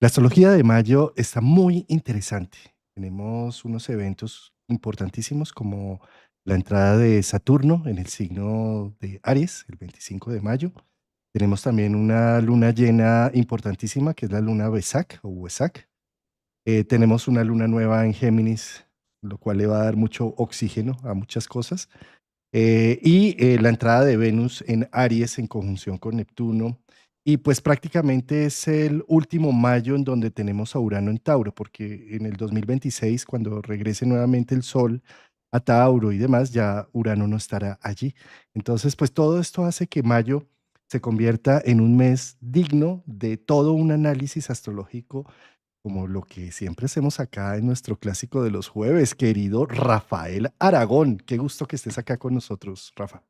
La astrología de mayo está muy interesante. Tenemos unos eventos importantísimos como la entrada de Saturno en el signo de Aries, el 25 de mayo. Tenemos también una luna llena importantísima, que es la luna Besak o Wesak. Tenemos una luna nueva en Géminis, lo cual le va a dar mucho oxígeno a muchas cosas. La entrada de Venus en Aries en conjunción con Neptuno. Y pues prácticamente es el último mayo en donde tenemos a Urano en Tauro, porque en el 2026, cuando regrese nuevamente el Sol a Tauro y demás, ya Urano no estará allí. Entonces, pues todo esto hace que mayo se convierta en un mes digno de todo un análisis astrológico como lo que siempre hacemos acá en nuestro clásico de los jueves, querido Rafael Aragón. Qué gusto que estés acá con nosotros, Rafa.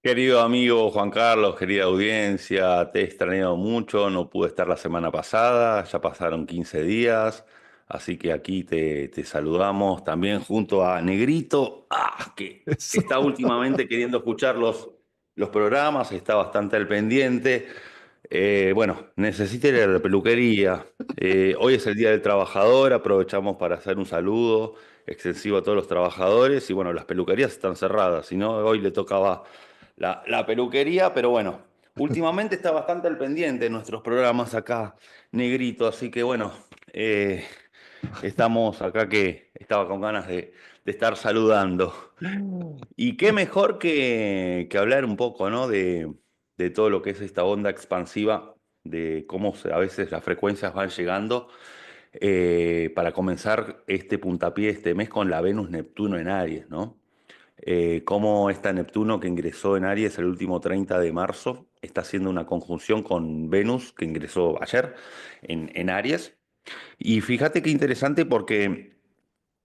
Querido amigo Juan Carlos, querida audiencia, te he extrañado mucho, no pude estar la semana pasada, ya pasaron 15 días, así que aquí te saludamos también junto a Negrito, que Eso. está últimamente queriendo escuchar los programas, está bastante al pendiente. Bueno, necesita ir a la peluquería. Hoy es el Día del Trabajador, aprovechamos para hacer un saludo extensivo a todos los trabajadores y bueno, las peluquerías están cerradas, si no, hoy le tocaba la peluquería, pero bueno, últimamente está bastante al pendiente de nuestros programas acá, Negrito, así que bueno, eh, estamos acá que estaba con ganas de estar saludando. Y qué mejor que hablar un poco, ¿no? De todo lo que es esta onda expansiva, de cómo a veces las frecuencias van llegando, para comenzar este puntapié este mes con la Venus-Neptuno en Aries, ¿no? Cómo está Neptuno que ingresó en Aries el último 30 de marzo, está haciendo una conjunción con Venus que ingresó ayer en Aries. Y fíjate qué interesante porque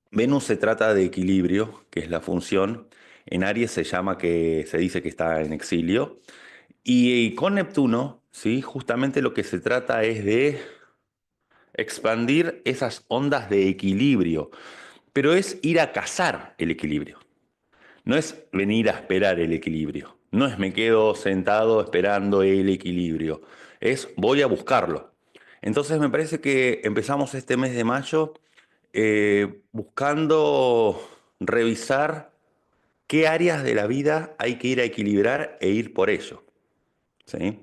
Venus se trata de equilibrio, que es la función. En Aries se dice que está en exilio. Y con Neptuno, ¿sí? Justamente lo que se trata es de expandir esas ondas de equilibrio, pero es ir a cazar el equilibrio. No es venir a esperar el equilibrio. No es me quedo sentado esperando el equilibrio. Es voy a buscarlo. Entonces me parece que empezamos este mes de mayo buscando revisar qué áreas de la vida hay que ir a equilibrar e ir por ello. ¿Sí?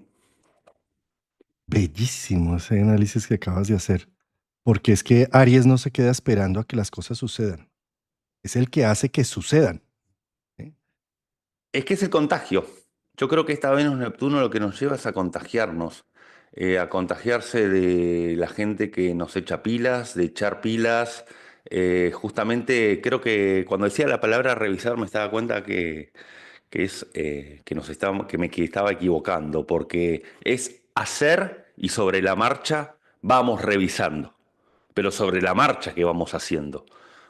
Bellísimo ese análisis que acabas de hacer, porque es que Aries no se queda esperando a que las cosas sucedan, es el que hace que sucedan. ¿Sí? Es que es el contagio. Yo creo que esta Venus-Neptuno lo que nos lleva es a contagiarnos, a contagiarse de la gente que nos echa pilas, de echar pilas. Justamente creo que cuando decía la palabra revisar me estaba cuenta que es que que estaba equivocando, porque es hacer y sobre la marcha vamos revisando, pero sobre la marcha que vamos haciendo.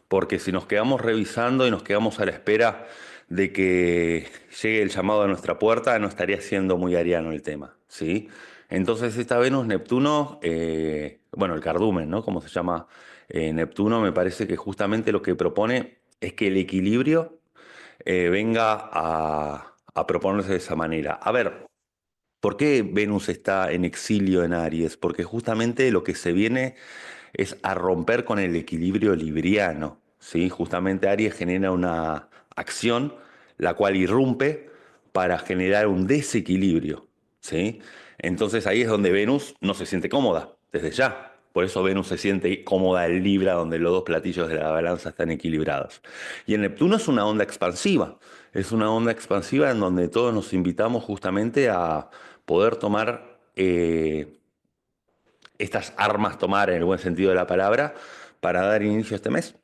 Porque si nos quedamos revisando y nos quedamos a la espera de que llegue el llamado a nuestra puerta, no estaría siendo muy ariano el tema, ¿sí? Entonces esta Venus-Neptuno, bueno, el cardumen, ¿no? Como se llama Neptuno, me parece que justamente lo que propone es que el equilibrio venga a proponerse de esa manera. A ver, ¿por qué Venus está en exilio en Aries? Porque justamente lo que se viene es a romper con el equilibrio libriano, ¿sí? Justamente Aries genera una acción la cual irrumpe para generar un desequilibrio, ¿sí? Entonces ahí es donde Venus no se siente cómoda, desde ya. Por eso Venus se siente cómoda en Libra, donde los dos platillos de la balanza están equilibrados. Y el Neptuno es una onda expansiva. Es una onda expansiva en donde todos nos invitamos justamente a poder tomar estas armas, tomar en el buen sentido de la palabra, para dar inicio a este mes.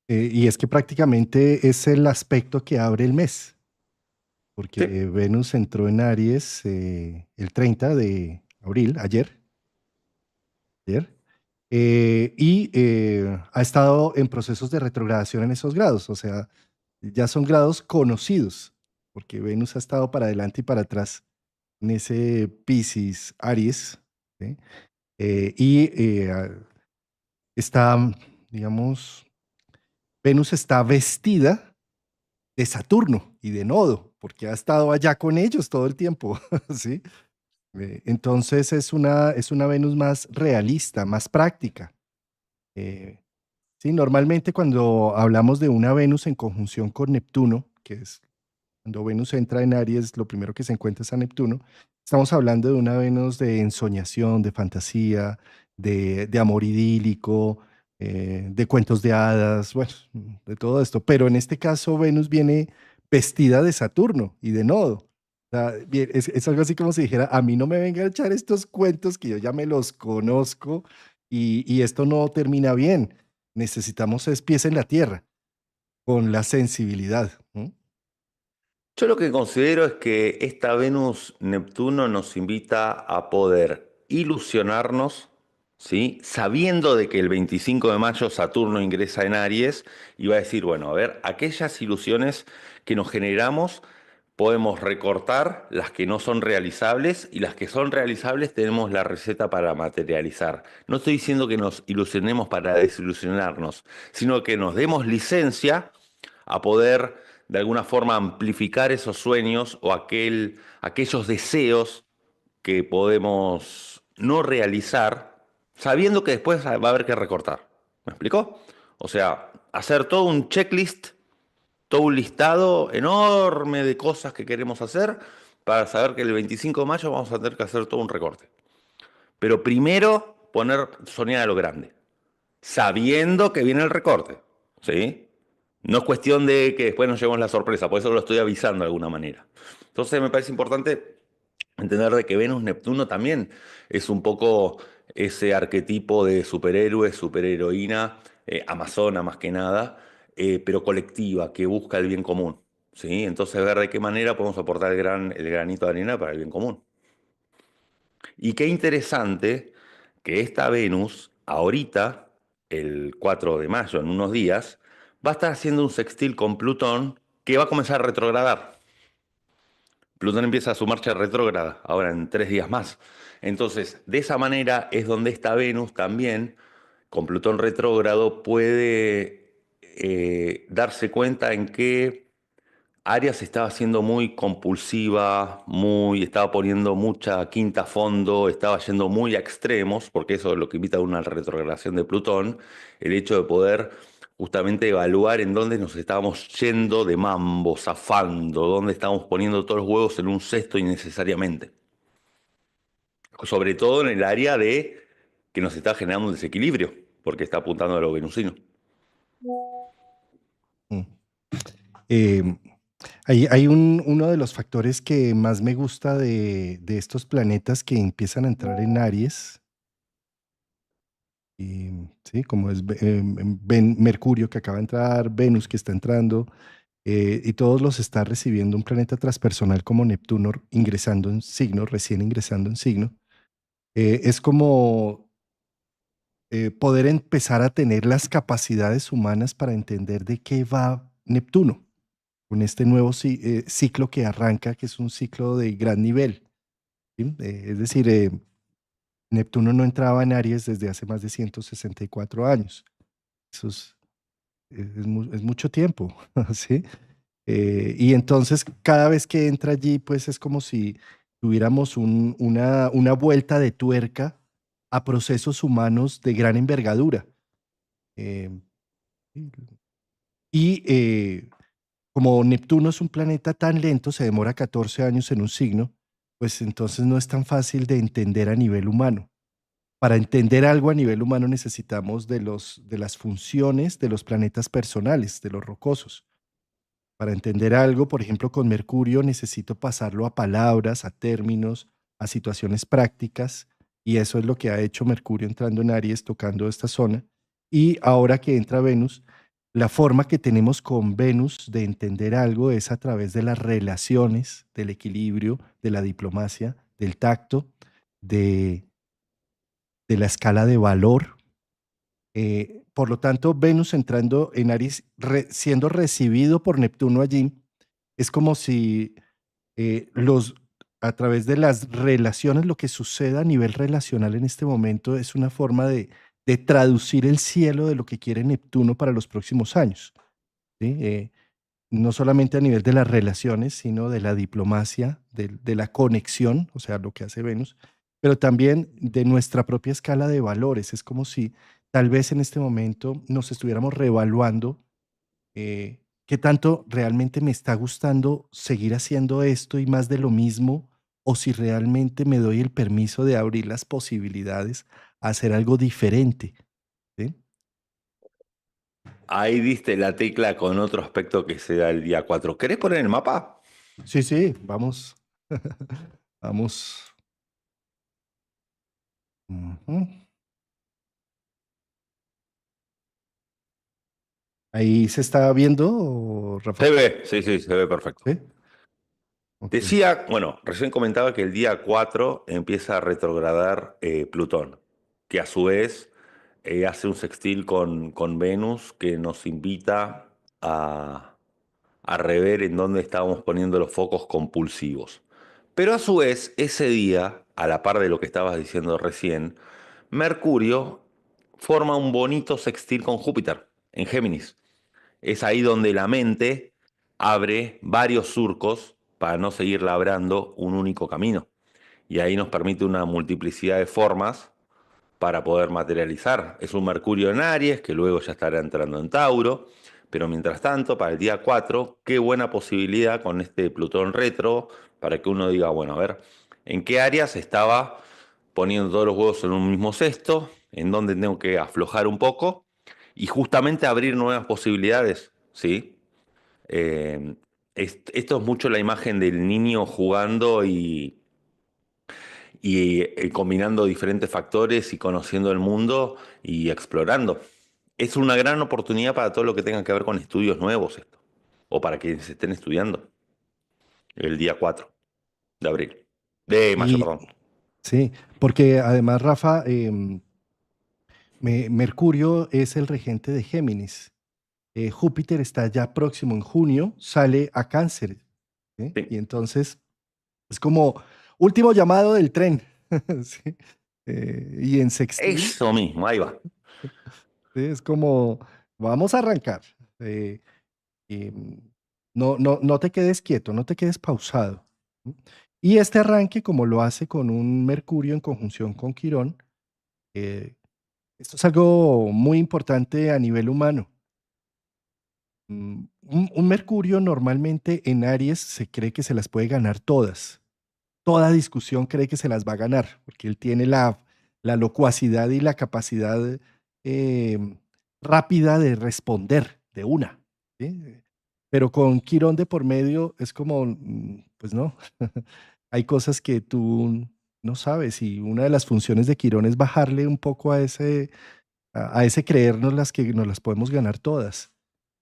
Y es que prácticamente es el aspecto que abre el mes, Sí. porque Venus entró en Aries el 30 de abril, ayer, ha estado en procesos de retrogradación en esos grados, o sea, ya son grados conocidos, porque Venus ha estado para adelante y para atrás en ese Piscis Aries, ¿sí? Eh, y eh, a- está, digamos, Venus está vestida de Saturno y de Nodo, porque ha estado allá con ellos todo el tiempo, ¿sí? Entonces es una Venus más realista, más práctica. Eh, sí, normalmente cuando hablamos de una Venus en conjunción con Neptuno, que es cuando Venus entra en Aries, lo primero que se encuentra es a Neptuno. Estamos hablando de una Venus de ensoñación, de fantasía, de amor idílico, de cuentos de hadas, bueno, de todo esto. Pero en este caso, Venus viene vestida de Saturno y de Nodo. O sea, es algo así como si dijera, a mí no me venga a echar estos cuentos que yo ya me los conozco y esto no termina bien. Necesitamos es pies en la tierra, con la sensibilidad. ¿No? Yo lo que considero es que esta Venus-Neptuno nos invita a poder ilusionarnos, ¿sí? Sabiendo de que el 25 de mayo Saturno ingresa en Aries y va a decir, bueno, a ver, aquellas ilusiones que nos generamos podemos recortar las que no son realizables y las que son realizables tenemos la receta para materializar. No estoy diciendo que nos ilusionemos para desilusionarnos, sino que nos demos licencia a poder de alguna forma amplificar esos sueños o aquellos deseos que podemos no realizar, sabiendo que después va a haber que recortar. ¿Me explicó? O sea, hacer todo un checklist, todo un listado enorme de cosas que queremos hacer para saber que el 25 de mayo vamos a tener que hacer todo un recorte. Pero primero soñar a lo grande, sabiendo que viene el recorte. ¿Sí? No es cuestión de que después nos llevemos la sorpresa, por eso lo estoy avisando de alguna manera. Entonces me parece importante entender de que Venus-Neptuno también es un poco ese arquetipo de superhéroe, superheroína, amazona más que nada, pero colectiva, que busca el bien común. ¿Sí? Entonces ver de qué manera podemos aportar el granito de arena para el bien común. Y qué interesante que esta Venus, ahorita, el 4 de mayo, en unos días, va a estar haciendo un sextil con Plutón que va a comenzar a retrogradar. Plutón empieza su marcha retrógrada, ahora en 3 días más. Entonces, de esa manera es donde esta Venus también, con Plutón retrógrado, puede darse cuenta en que Arias estaba siendo muy compulsiva, estaba poniendo mucha quinta a fondo, estaba yendo muy a extremos, porque eso es lo que invita a una retrogradación de Plutón, el hecho de poder justamente evaluar en dónde nos estábamos yendo de mambo, zafando, dónde estábamos poniendo todos los huevos en un cesto innecesariamente. Sobre todo en el área de que nos está generando un desequilibrio, porque está apuntando a lo venusino. Mm. Em, uno de los factores que más me gusta de estos planetas que empiezan a entrar en Aries, ¿sí? Como es Mercurio que acaba de entrar, Venus que está entrando, y todos los está recibiendo un planeta transpersonal como Neptuno ingresando en signo, recién ingresando en signo. Es como poder empezar a tener las capacidades humanas para entender de qué va Neptuno con este nuevo ciclo que arranca, que es un ciclo de gran nivel. ¿Sí? Es decir, Neptuno no entraba en Aries desde hace más de 164 años. Eso es mucho tiempo, ¿sí? Y entonces cada vez que entra allí, pues es como si tuviéramos una vuelta de tuerca a procesos humanos de gran envergadura. Eh, y como Neptuno es un planeta tan lento, se demora 14 años en un signo, pues entonces no es tan fácil de entender a nivel humano. Para entender algo a nivel humano necesitamos de las funciones de los planetas personales, de los rocosos. Para entender algo, por ejemplo, con Mercurio necesito pasarlo a palabras, a términos, a situaciones prácticas, y eso es lo que ha hecho Mercurio entrando en Aries, tocando esta zona. Y ahora que entra Venus, la forma que tenemos con Venus de entender algo es a través de las relaciones, del equilibrio, de la diplomacia, del tacto, de, de la escala de valor. Por lo tanto, Venus entrando en Aries, siendo recibido por Neptuno allí, es como si a través de las relaciones, lo que suceda a nivel relacional en este momento es una forma de traducir el cielo de lo que quiere Neptuno para los próximos años. ¿Sí? no solamente a nivel de las relaciones, sino de la diplomacia, de la conexión, o sea, lo que hace Venus, pero también de nuestra propia escala de valores. Es como si tal vez en este momento nos estuviéramos reevaluando qué tanto realmente me está gustando seguir haciendo esto y más de lo mismo, o si realmente me doy el permiso de abrir las posibilidades a hacer algo diferente, ¿sí? Ahí diste la tecla con otro aspecto que se da el día 4. ¿Querés poner el mapa? Sí, sí, vamos. Vamos. Ujú. ¿Ahí se está viendo, Rafa? Se ve, sí, sí, se ve perfecto. Sí. Ok. Decía, bueno, recién comentaba que el día 4 empieza a retrogradar Plutón, que a su vez hace un sextil con Venus que nos invita a rever en dónde estábamos poniendo los focos compulsivos. Pero a su vez, ese día, a la par de lo que estabas diciendo recién, Mercurio forma un bonito sextil con Júpiter en Géminis. Es ahí donde la mente abre varios surcos para no seguir labrando un único camino. Y ahí nos permite una multiplicidad de formas para poder materializar. Es un Mercurio en Aries, que luego ya estará entrando en Tauro, pero mientras tanto, para el día 4 qué buena posibilidad con este Plutón retro, para que uno diga, bueno, a ver, ¿en qué áreas estaba poniendo todos los huevos en un mismo cesto? ¿En dónde tengo que aflojar un poco? Y justamente abrir nuevas posibilidades, ¿sí? Eh, Esto es mucho la imagen del niño jugando y combinando diferentes factores y conociendo el mundo y explorando. Es una gran oportunidad para todo lo que tenga que ver con estudios nuevos esto, o para quienes estén estudiando el día 4 de abril, de mayo, Y perdón. sí, porque además, Rafa, Mercurio es el regente de Géminis. Júpiter está ya próximo en junio, sale a Cáncer, ¿sí? Sí. Y entonces es como último llamado del tren, ¿sí? Y en sextil, Eso mismo, ahí va. ¿sí? Es como vamos a arrancar. eh, y, no te quedes quieto, no te quedes pausado. ¿Sí? Y este arranque, como lo hace con un Mercurio en conjunción con Quirón, eh, esto es algo muy importante a nivel humano. Un Mercurio normalmente en Aries se cree que se las puede ganar todas. Toda discusión cree que se las va a ganar, porque él tiene la locuacidad y la capacidad eh, rápida de responder de una. ¿Sí? Pero con Quirón de por medio es como, pues no, hay cosas que tú no sabes y una de las funciones de Quirón es bajarle un poco a ese creernos las que nos las podemos ganar todas.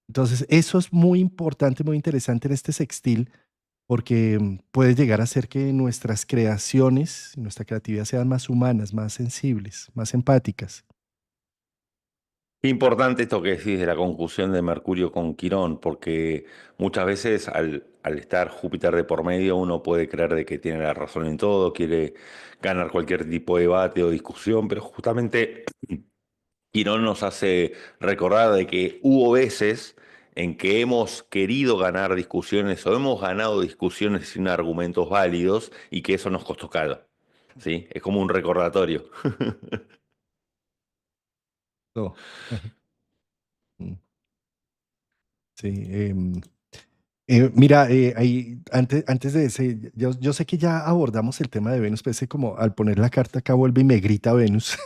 Entonces, eso es muy importante, muy interesante en este sextil, porque puede llegar a ser que nuestras creaciones, nuestra creatividad sean más humanas, más sensibles, más empáticas. Qué importante esto que decís de la conjunción de Mercurio con Quirón, porque muchas veces al estar Júpiter de por medio uno puede creer de que tiene la razón en todo, quiere ganar cualquier tipo de debate o discusión, pero justamente Quirón nos hace recordar de que hubo veces en que hemos querido ganar discusiones o hemos ganado discusiones sin argumentos válidos y que eso nos costó caro. ¿Sí? Es como un recordatorio. No. Mm, sí, mira, ahí, antes de ese, yo sé que ya abordamos el tema de Venus, pero ese como al poner la carta acá vuelve y me grita Venus.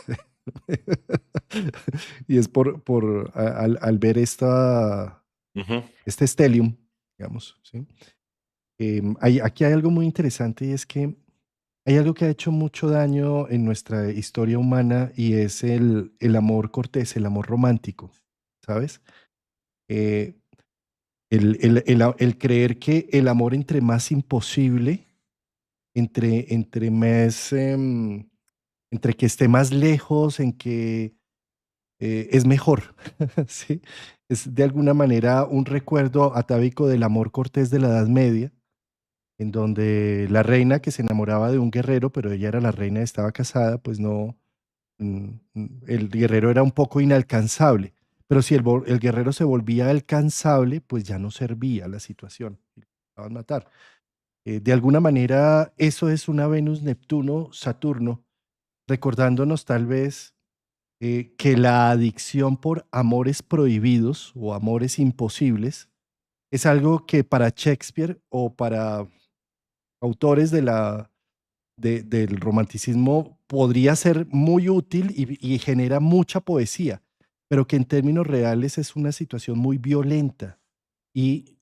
Y es al ver Ujú. este stellium, digamos, ¿sí? Aquí hay algo muy interesante y es que hay algo que ha hecho mucho daño en nuestra historia humana y es el amor cortés, el amor romántico, ¿sabes? Eh, el creer que el amor entre más imposible, entre más, entre que esté más lejos, en que es mejor, ¿sí? Es de alguna manera un recuerdo atávico del amor cortés de la Edad Media, en donde la reina que se enamoraba de un guerrero, pero ella era la reina estaba casada, pues no, el guerrero era un poco inalcanzable. pero si el guerrero se volvía alcanzable, pues ya no servía la situación, y lo intentaban matar. De alguna manera, eso es una Venus-Neptuno-Saturno, recordándonos tal vez que la adicción por amores prohibidos o amores imposibles es algo que para Shakespeare o para autores del romanticismo podría ser muy útil y genera mucha poesía, pero que en términos reales es una situación muy violenta. Y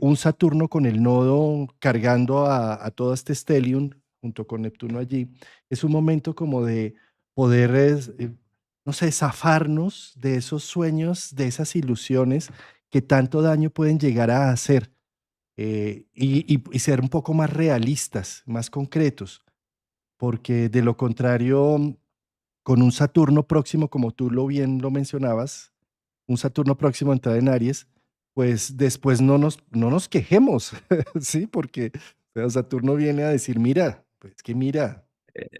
un Saturno con el nodo cargando a todo este stellium junto con Neptuno allí, es un momento como de poder, no sé, zafarnos de esos sueños, de esas ilusiones que tanto daño pueden llegar a hacer, y ser un poco más realistas, más concretos, porque de lo contrario, con un Saturno próximo, como tú bien lo mencionabas, un Saturno próximo a entrar en Aries, pues después no nos quejemos, ¿sí? Porque o sea, Saturno viene a decir, mira, pues que mira,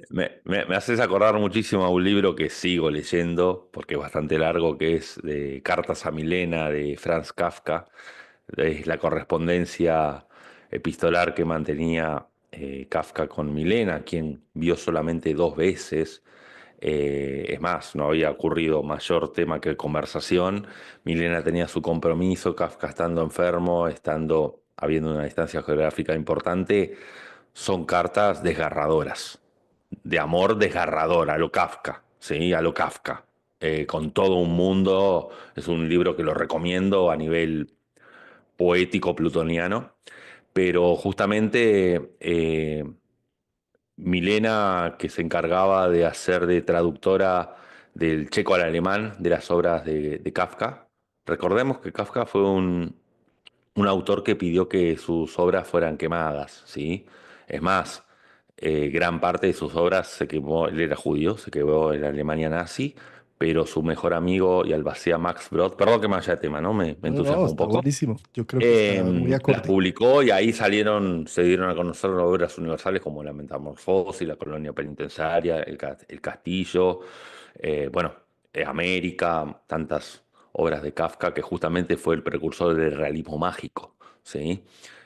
Me haces acordar muchísimo a un libro que sigo leyendo, porque es bastante largo, que es de Cartas a Milena de Franz Kafka. Es la correspondencia epistolar que mantenía Kafka con Milena, quien vio solamente 2 veces. Es más, no había ocurrido mayor tema que conversación. Milena tenía su compromiso, Kafka estando enfermo, habiendo una distancia geográfica importante. Son cartas desgarradoras, de amor desgarrador, a lo Kafka, ¿sí? A lo Kafka. Con todo un mundo, es un libro que lo recomiendo a nivel poético plutoniano, pero justamente Milena, que se encargaba de hacer de traductora del checo al alemán de las obras de Kafka. Recordemos que Kafka fue un autor que pidió que sus obras fueran quemadas, ¿sí? Es más, gran parte de sus obras se quemó, él era judío, se quemó en la Alemania nazi, pero su mejor amigo y albacea Max Brod, perdón que me vaya de tema, ¿no? Me no, no, entusiasmo un está poco. buenísimo, yo creo que está muy Las acorde. publicó y ahí se dieron a conocer obras universales como La Metamorfosis, La Colonia Penitenciaria, El Castillo, bueno, América, tantas obras de Kafka que justamente fue el precursor del realismo mágico, ¿sí?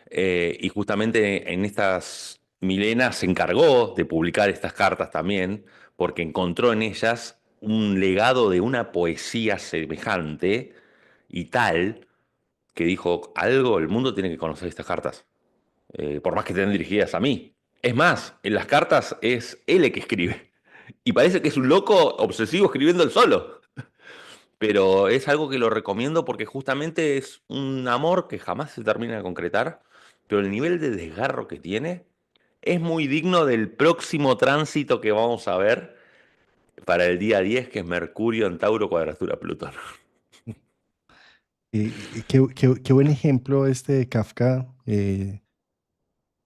Y justamente en estas Milena se encargó de publicar estas cartas también porque encontró en ellas un legado de una poesía semejante y tal que dijo, algo, el mundo tiene que conocer estas cartas, por más que estén dirigidas a mí. Es más, en las cartas es él el que escribe. Y parece que es un loco obsesivo escribiendo él solo. Pero es algo que lo recomiendo porque justamente es un amor que jamás se termina de concretar, pero el nivel de desgarro que tiene es muy digno del próximo tránsito que vamos a ver para el día 10, que es Mercurio en Tauro cuadratura Plutón. Qué buen ejemplo este de Kafka,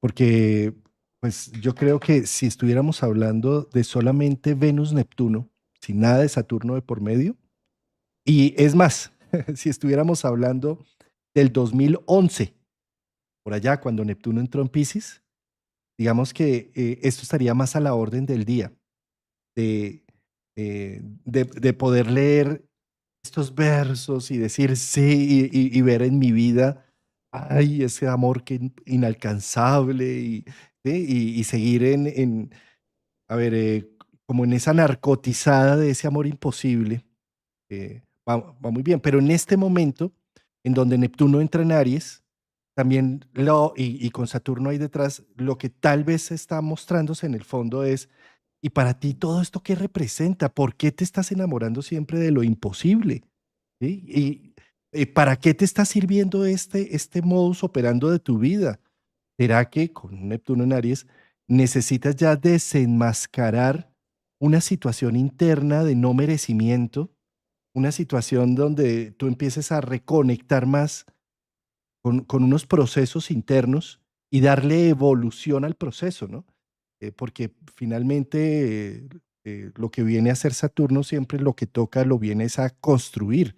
porque pues yo creo que si estuviéramos hablando de solamente Venus-Neptuno, sin nada de Saturno de por medio, y es más, si estuviéramos hablando del 2011, por allá cuando Neptuno entró en Piscis, digamos que esto estaría más a la orden del día, de, de poder leer estos versos y decir sí y ver en mi vida, ay, ese amor que inalcanzable ¿sí? Y seguir a ver, como en esa narcotizada de ese amor imposible, va muy bien. Pero en este momento, en donde Neptuno entra en Aries, también y con Saturno ahí detrás, lo que tal vez está mostrándose en el fondo es, ¿y para ti todo esto qué representa? ¿Por qué te estás enamorando siempre de lo imposible? ¿Sí? ¿Y para qué te está sirviendo este modus operando de tu vida? ¿Será que con un Neptuno en Aries necesitas ya desenmascarar una situación interna de no merecimiento, una situación donde tú empieces a reconectar más con unos procesos internos y darle evolución al proceso, ¿no? Porque finalmente lo que viene a hacer Saturno siempre lo que toca lo viene es a construir.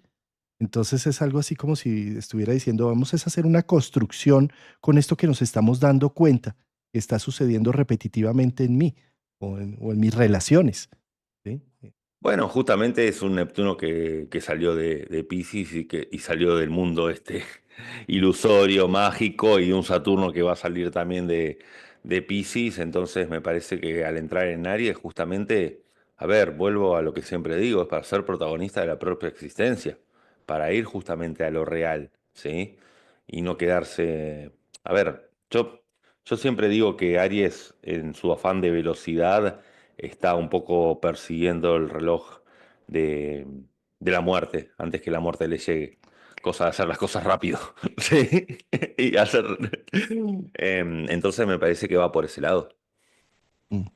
Entonces es algo así como si estuviera diciendo, vamos es a hacer una construcción con esto que nos estamos dando cuenta que está sucediendo repetitivamente en mí o en mis relaciones, ¿sí? Bueno, justamente es un Neptuno que salió de Piscis y salió del mundo ilusorio, mágico, y un Saturno que va a salir también de Piscis. Entonces me parece que al entrar en Aries, justamente, a ver, vuelvo a lo que siempre digo, es para ser protagonista de la propia existencia, para ir justamente a lo real, ¿sí? Y no quedarse... A ver, yo siempre digo que Aries, en su afán de velocidad, está un poco persiguiendo el reloj de, de la muerte, antes que la muerte le llegue. Cosa de hacer las cosas rápido. ¿Sí? Y hacer. Entonces me parece que va por ese lado. Mm.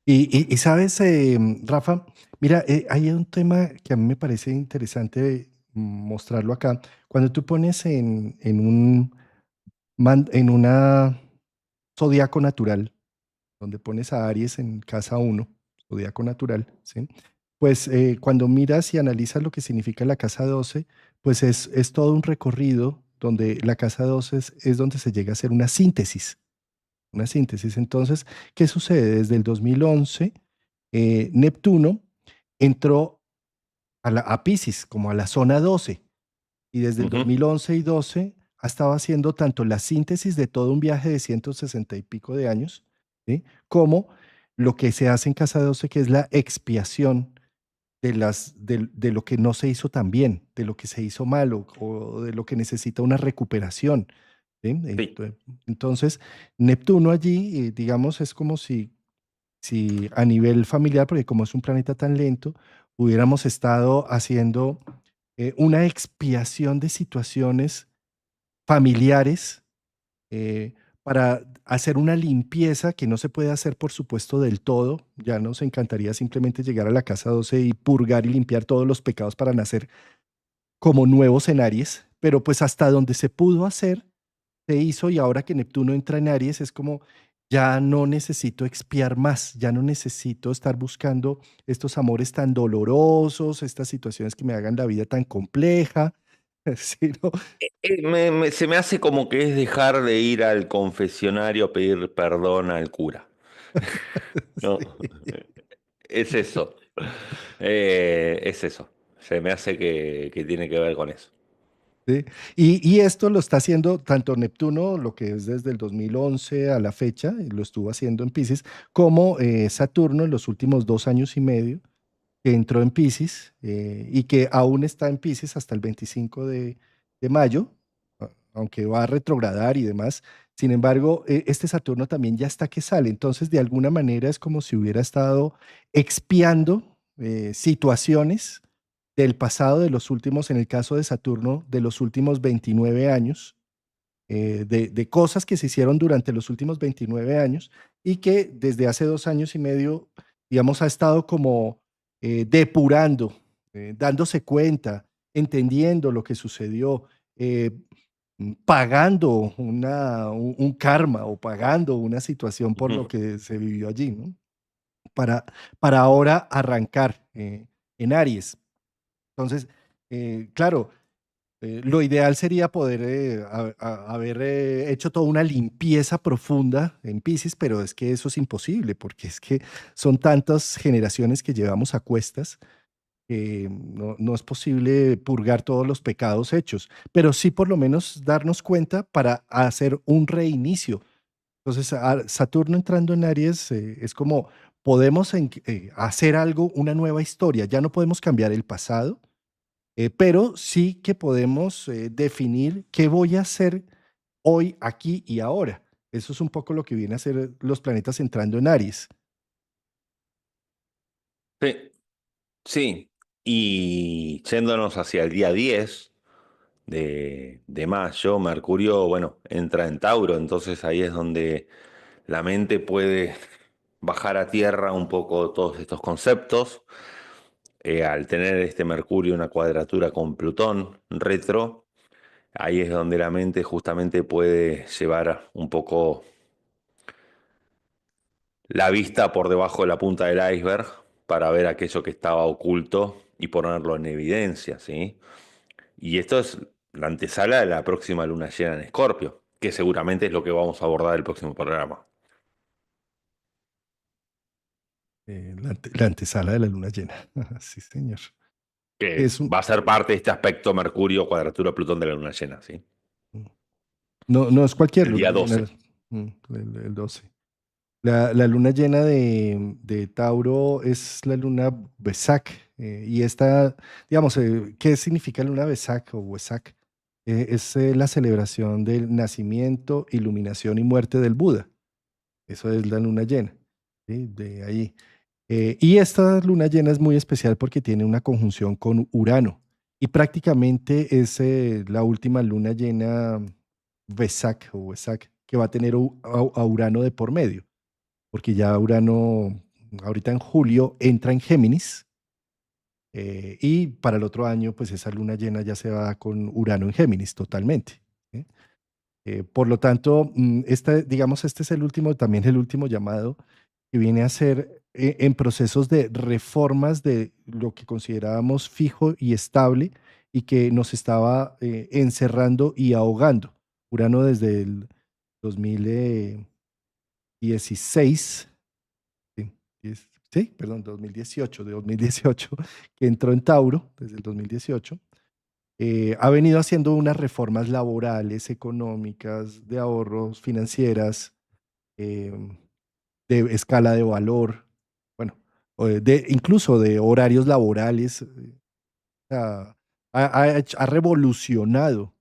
Y sabes, Rafa, mira, hay un tema que a mí me parece interesante mostrarlo acá. Cuando tú pones en una zodiaco natural, donde pones a Aries en casa uno, zodiaco natural, ¿sí? Pues cuando miras y analizas lo que significa la casa 12, pues es todo un recorrido donde la casa 12 es donde se llega a hacer una síntesis. Una síntesis. Entonces, ¿qué sucede? Desde el 2011, Neptuno entró a Piscis, como a la zona 12, y desde el Ujú. 2011 y 12 ha estado haciendo tanto la síntesis de todo un viaje de 160 y pico de años, ¿sí? Como lo que se hace en Casa 12, que es la expiación de lo que no se hizo tan bien, de lo que se hizo mal o de lo que necesita una recuperación. ¿Sí? Sí. Entonces, Neptuno allí, digamos, es como si a nivel familiar, porque como es un planeta tan lento, hubiéramos estado haciendo una expiación de situaciones familiares eh, para hacer una limpieza que no se puede hacer, por supuesto, del todo. Ya nos encantaría simplemente llegar a la casa 12 y purgar y limpiar todos los pecados para nacer como nuevos en Aries, pero pues hasta donde se pudo hacer, se hizo, y ahora que Neptuno entra en Aries es como, ya no necesito expiar más, ya no necesito estar buscando estos amores tan dolorosos, estas situaciones que me hagan la vida tan compleja, sino, Se me hace como que es dejar de ir al confesionario a pedir perdón al cura. No, sí. es eso. Es eso. Se me hace que tiene que ver con eso. ¿Sí? Y esto lo está haciendo tanto Neptuno, lo que es desde el 2011 a la fecha, y lo estuvo haciendo en Pisces, como Saturno en los últimos 2 años y medio, que entró en Pisces y que aún está en Pisces hasta el 25 de mayo, aunque va a retrogradar y demás. Sin embargo, este Saturno también ya está que sale. Entonces, de alguna manera es como si hubiera estado expiando situaciones del pasado de los últimos, en el caso de Saturno, de los últimos 29 años, de cosas que se hicieron durante los últimos 29 años y que desde hace 2 años y medio, digamos, ha estado como depurando, dándose cuenta, entendiendo lo que sucedió, eh, pagando un karma o pagando una situación por lo Ujú. que se vivió allí, ¿no? Para, para ahora arrancar en Aries. Entonces, claro, lo ideal sería poder haber hecho toda una limpieza profunda en Piscis, pero es que eso es imposible, porque es que son tantas generaciones que llevamos a cuestas que no es posible purgar todos los pecados hechos, pero sí por lo menos darnos cuenta para hacer un reinicio. Entonces, Saturno entrando en Aries es como podemos hacer algo, una nueva historia. Ya no podemos cambiar el pasado, pero sí que podemos definir qué voy a hacer hoy, aquí y ahora. Eso es un poco lo que viene a hacer los planetas entrando en Aries. Sí, sí. Y yéndonos hacia el día 10 de mayo, Mercurio, bueno, entra en Tauro, entonces ahí es donde la mente puede bajar a tierra un poco todos estos conceptos. Al tener este Mercurio una cuadratura con Plutón retro, ahí es donde la mente justamente puede llevar un poco la vista por debajo de la punta del iceberg para ver aquello que estaba oculto y ponerlo en evidencia, ¿sí? Y esto es la antesala de la próxima luna llena en Escorpio, que seguramente es lo que vamos a abordar el próximo programa. La antesala de la luna llena. Sí, señor. Que Es un, va a ser parte de este aspecto Mercurio, cuadratura Plutón de la luna llena, ¿sí? no, no es cualquier El día luna llena, 12. el 12. La luna llena de Tauro es la luna Besak. Y esta, digamos, ¿qué significa luna Besak o Wesak? Es la celebración del nacimiento, iluminación y muerte del Buda. Eso es la luna llena, ¿sí? De ahí. Y esta luna llena es muy especial porque tiene una conjunción con Urano. Y prácticamente es la última luna llena Vesak o Vesak que va a tener a Urano de por medio porque ya Urano ahorita en julio entra en Géminis y para el otro año pues esa luna llena ya se va con Urano en Géminis totalmente. ¿Sí? Por lo tanto, digamos, este es el último, también el último llamado que viene a ser en procesos de reformas de lo que considerábamos fijo y estable y que nos estaba encerrando y ahogando. Urano desde el 2016. Sí, sí, perdón, 2018, de 2018, que entró en Tauro desde el 2018, ha venido haciendo unas reformas laborales, económicas, de ahorros, financieras, eh, de escala de valor, bueno, incluso de horarios laborales. Ha, ha revolucionado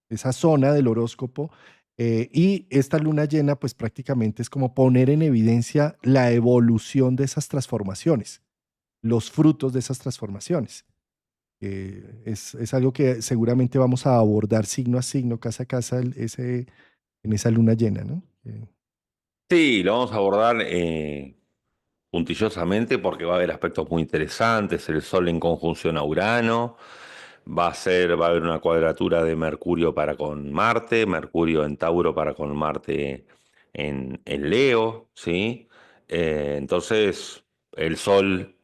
esa zona del horóscopo. Y esta luna llena, pues prácticamente es como poner en evidencia la evolución de esas transformaciones, los frutos de esas transformaciones. Es algo que seguramente vamos a abordar signo a signo, casa a casa, en esa luna llena, ¿no? Sí, lo vamos a abordar puntillosamente porque va a haber aspectos muy interesantes. El Sol en conjunción a Urano. Va a haber una cuadratura de Mercurio para con Marte, Mercurio en Tauro para con Marte en Leo, ¿sí? Entonces, el Sol,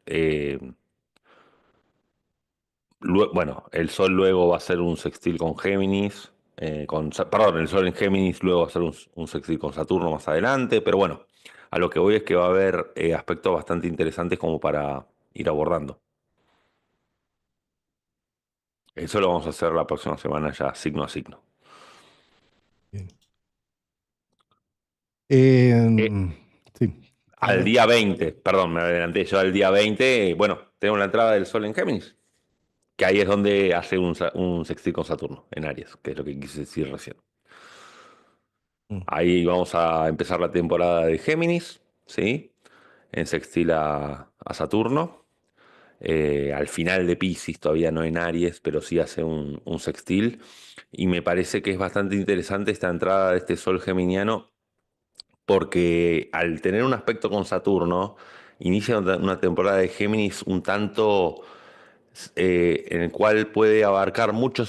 bueno, el Sol luego va a ser un sextil con Géminis, perdón, el Sol en Géminis luego va a ser un sextil con Saturno más adelante, pero bueno, a lo que voy es que va a haber aspectos bastante interesantes como para ir abordando. Eso lo vamos a hacer la próxima semana ya, signo a signo. Bien. Eh, Sí, Al adelante. día 20, perdón, me adelanté yo al día 20, bueno, tenemos la entrada del Sol en Géminis, que ahí es donde hace un sextil con Saturno en Aries, que es lo que quise decir recién. Mm. Ahí vamos a empezar la temporada de Géminis, ¿sí? En sextil a Saturno. Al final de Piscis, todavía no en Aries, pero sí hace un sextil. Y me parece que es bastante interesante esta entrada de este Sol geminiano, porque al tener un aspecto con Saturno, inicia una temporada de Géminis un tanto en el cual puede abarcar mucho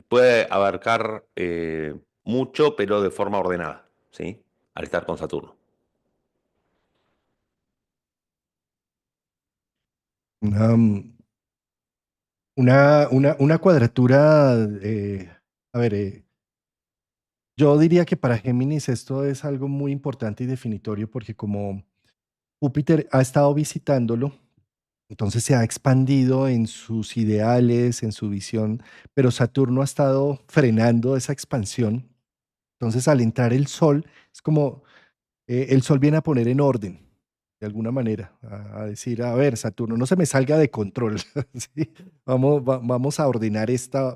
puede abarcar mucho, pero de forma ordenada, ¿sí? Al estar con Saturno. Una, una cuadratura, a ver, yo diría que para Géminis esto es algo muy importante y definitorio porque como Júpiter ha estado visitándolo, entonces se ha expandido en sus ideales, en su visión, pero Saturno ha estado frenando esa expansión. Entonces al entrar el Sol, es como el Sol viene a poner en orden, de alguna manera, a decir, a ver, Saturno, no se me salga de control. ¿Sí? Vamos a ordenar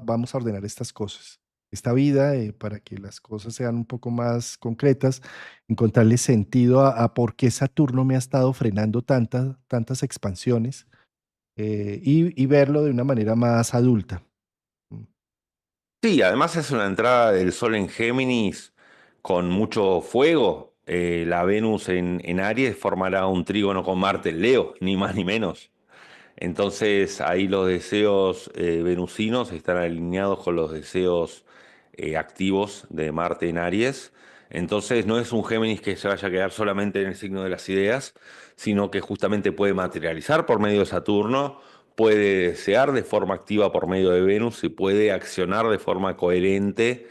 vamos a ordenar estas cosas, esta vida, para que las cosas sean un poco más concretas, encontrarle sentido a por qué Saturno me ha estado frenando tantas expansiones y verlo de una manera más adulta. Mm. Sí, además es una entrada del Sol en Géminis con mucho fuego. La Venus en Aries formará un trígono con Marte en Leo, ni más ni menos. Entonces ahí los deseos venusinos están alineados con los deseos activos de Marte en Aries. Entonces no es un Géminis que se vaya a quedar solamente en el signo de las ideas, sino que justamente puede materializar por medio de Saturno, puede desear de forma activa por medio de Venus y puede accionar de forma coherente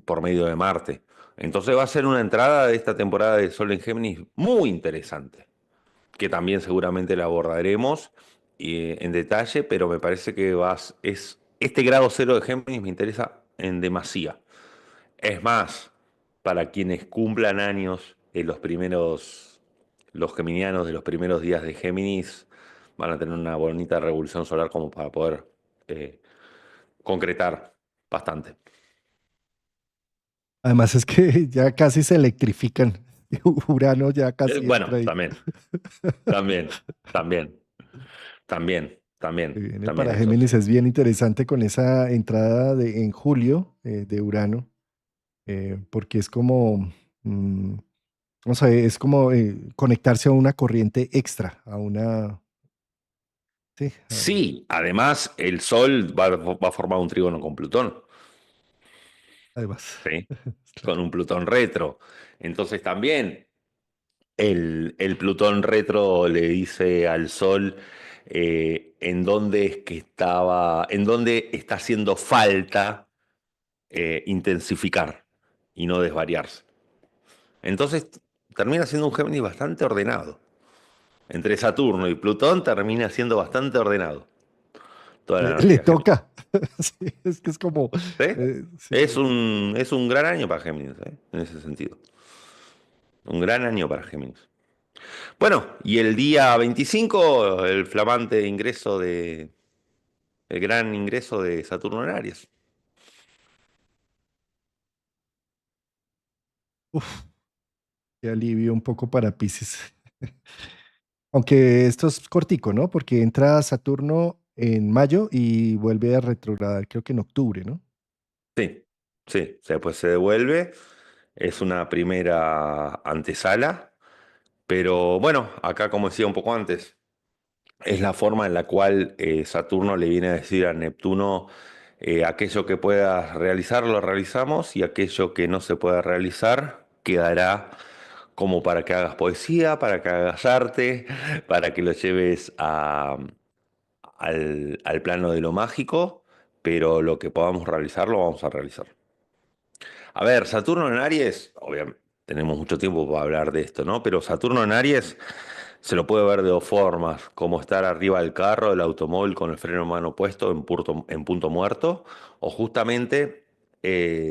por medio de Marte. Entonces va a ser una entrada de esta temporada de Sol en Géminis muy interesante. que también seguramente la abordaremos en detalle, pero me parece que este grado cero de Géminis me interesa en demasía. Es más, para quienes cumplan años en los geminianos de los primeros días de Géminis, van a tener una bonita revolución solar como para poder eh, concretar bastante. Además es que ya casi se electrifican. Urano ya casi Bueno, entra ahí. también, también, Que viene también para eso sí. Géminis es bien interesante con esa entrada en julio de Urano, porque es como, mm, vamos a ver, es como conectarse a una corriente extra, a una, sí, Sí, además el Sol va a formar un trígono con Plutón, además, ¿sí? Con claro. un Plutón retro. Entonces también el Plutón retro le dice al Sol en dónde es que en dónde está haciendo falta intensificar y no desvariarse. Entonces termina siendo un Géminis bastante ordenado. Entre Saturno y Plutón termina siendo bastante ordenado toda la Le energía de Géminis. toca. Sí, es que es como, ¿Sí? sí, Es un gran año para Géminis, en ese sentido. Un gran año para Géminis. Bueno, y el día 25 el flamante el gran ingreso de Saturno en Aries. uf, qué alivio un poco para Pisces. Aunque esto es cortico, ¿no? Porque entra Saturno en mayo y vuelve a retrogradar, creo que en octubre, ¿no? Sí, sí, o sea, pues se devuelve. Es una primera antesala, pero bueno, acá como decía un poco antes, es la forma en la cual Saturno le viene a decir a Neptuno, aquello que puedas realizar lo realizamos y aquello que no se pueda realizar quedará como para que hagas poesía, para que hagas arte, para que lo lleves al plano de lo mágico, pero lo que podamos realizar lo vamos a realizar. A ver, Saturno en Aries, obviamente, tenemos mucho tiempo para hablar de esto, ¿no? Pero Saturno en Aries se lo puede ver de dos formas, como estar arriba del carro, del automóvil con el freno de mano puesto en punto muerto, o justamente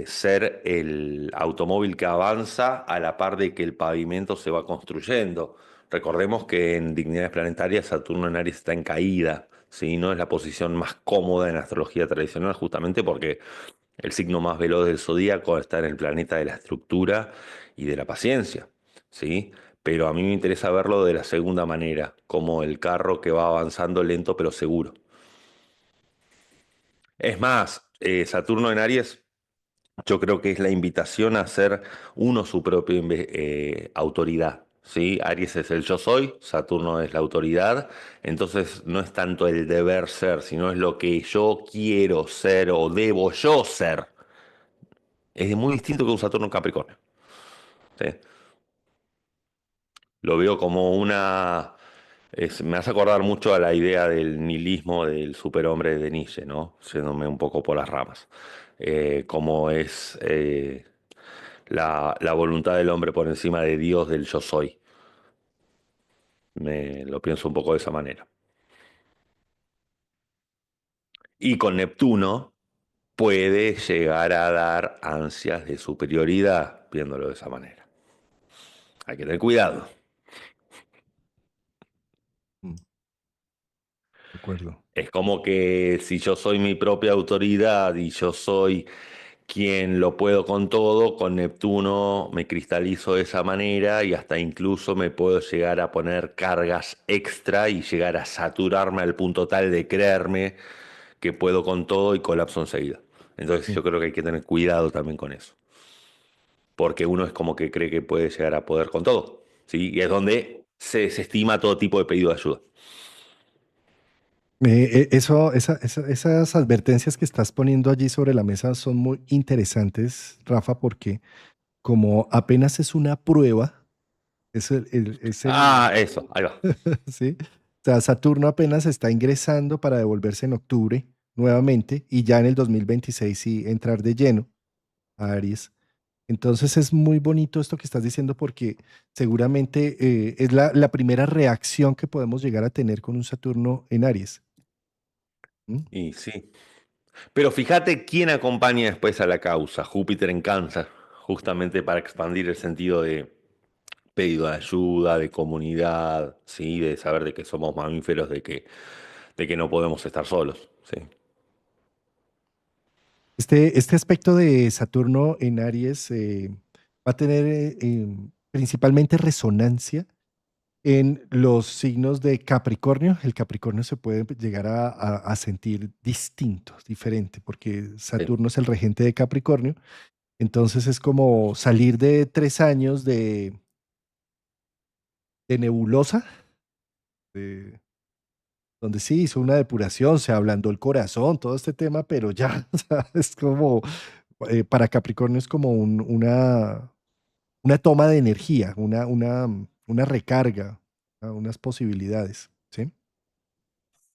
ser el automóvil que avanza a la par de que el pavimento se va construyendo. Recordemos que en dignidades planetarias Saturno en Aries está en caída, ¿sí? No es la posición más cómoda en astrología tradicional, justamente porque el signo más veloz del zodíaco está en el planeta de la estructura y de la paciencia, ¿sí? Pero a mí me interesa verlo de la segunda manera, como el carro que va avanzando lento pero seguro. Es más, Saturno en Aries, yo creo que es la invitación a ser uno su propia autoridad. ¿Sí? Aries es el yo soy, Saturno es la autoridad, entonces no es tanto el deber ser, sino es lo que yo quiero ser o debo yo ser. Es muy distinto que un Saturno en Capricornio. ¿Sí? Lo veo como me hace acordar mucho a la idea del nihilismo del superhombre de Nietzsche, ¿no? Yéndome un poco por las ramas. Como es la voluntad del hombre por encima de Dios, del yo soy. Lo pienso un poco de esa manera. Y con Neptuno puede llegar a dar ansias de superioridad, viéndolo de esa manera. Hay que tener cuidado. Mm, de acuerdo. Es como que si yo soy mi propia autoridad y yo soy quien lo puedo con todo, con Neptuno me cristalizo de esa manera y hasta incluso me puedo llegar a poner cargas extra y llegar a saturarme al punto tal de creerme que puedo con todo y colapso enseguida. Entonces Sí. yo creo que hay que tener cuidado también con eso, porque uno es como que cree que puede llegar a poder con todo, ¿sí? Y es donde se desestima todo tipo de pedido de ayuda. Esas advertencias que estás poniendo allí sobre la mesa son muy interesantes, Rafa, porque como apenas es una prueba, Ah, eso, ahí va. ¿sí? O sea, Saturno apenas está ingresando para devolverse en octubre nuevamente y ya en el 2026 sí entrar de lleno a Aries. Entonces es muy bonito esto que estás diciendo porque seguramente es la primera reacción que podemos llegar a tener con un Saturno en Aries. ¿Mm? Y sí. Pero fíjate quién acompaña después a la causa, Júpiter en Cáncer, justamente para expandir el sentido de pedido de ayuda, de comunidad, ¿sí? De saber de que somos mamíferos, de que no podemos estar solos, ¿sí? Este aspecto de Saturno en Aries va a tener principalmente resonancia en los signos de Capricornio. El Capricornio se puede llegar a sentir distinto, diferente, porque Sí. Saturno es el regente de Capricornio. Entonces es como salir de 3 años de nebulosa, de- donde sí hizo una depuración, se ablandó el corazón, todo este tema, pero ya, o sea, es como, para Capricornio es como una toma de energía, una recarga, unas posibilidades, ¿sí?